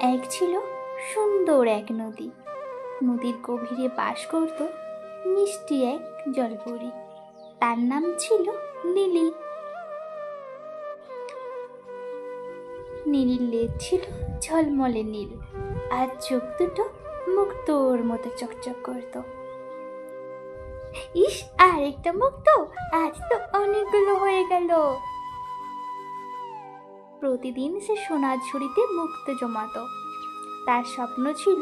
এক ছিল সুন্দর এক নদী। নদীর গভীরে বাস করত মিষ্টি এক জলপরী। তার নাম ছিল নীলি। নীলির লেজ ছিল ঝলমলে নীল, আর চোখ দুটো মুক্তোর মতো চকচক করত। ইস, আর একটা মুক্তো, আজ তো অনেকগুলো হয়ে গেল। প্রতিদিন সে সোনার ঝুড়িতে মুক্তো জমাতো। তার স্বপ্ন ছিল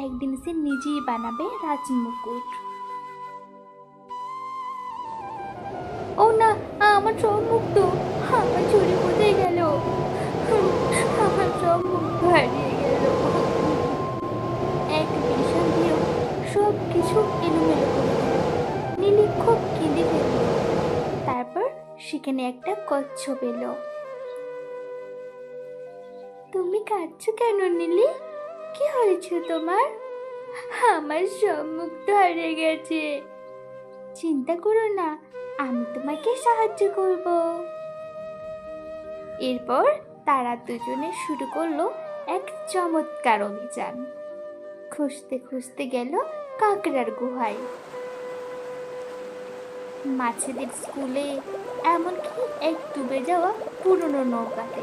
একদিন সে নিজেই বানাবে রাজমুকুট। ও না, আমার সব মুক্তো, আমার ঝুড়ি কোথায় গেল? আমার সব মুক্তো হারিয়ে গেল। এক বিশাল ঢেউ সব কিছু এলোমেলো করে দিল। নীলি খুব কেঁদে ফেলল। তারপর সেখানে একটা কচ্ছপ এলো। তুমি কাঁদছো কেন নীলি? কি হয়েছে তোমার? আমার সব মুক্তো হারিয়ে গেছে। চিন্তা করো না, আমি তোমাকে সাহায্য করব। এরপর তারা দুজনে শুরু করলো এক চমৎকার অভিযান। খুঁজতে খুঁজতে গেল কাঁকড়ার গুহায়, মাছেদের স্কুলে, এমনকি এক ডুবে যাওয়া পুরনো নৌকাতে।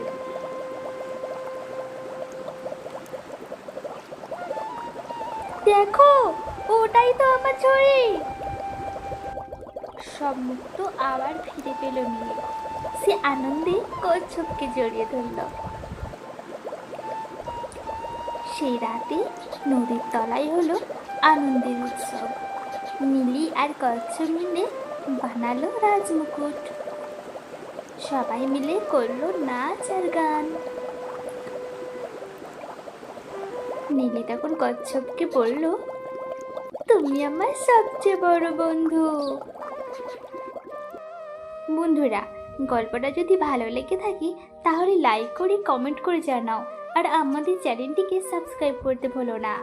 দেখো, ওটাই তো আমার ঝুড়ি। সব মুক্ত আবার ফিরে পেল নীল। সে আনন্দে কচ্ছপকে জড়িয়ে ধরল। সেই রাতে নদীর তলায় হলো আনন্দের উৎসব। নীলি আর কচ্ছপ মিলে বানালো রাজমুকুট। সবাই মিলে করলো নাচ আর গান। নীলি তখন কচ্ছপকে বলল, তুমি আমার সবচেয়ে বড় বন্ধু। বন্ধুরা, গল্পটা যদি ভালো লেগে থাকে তাহলে লাইক করে কমেন্ট করে জানাও, আর আমাদের চ্যানেলটিকে সাবস্ক্রাইব করতে ভুলো না।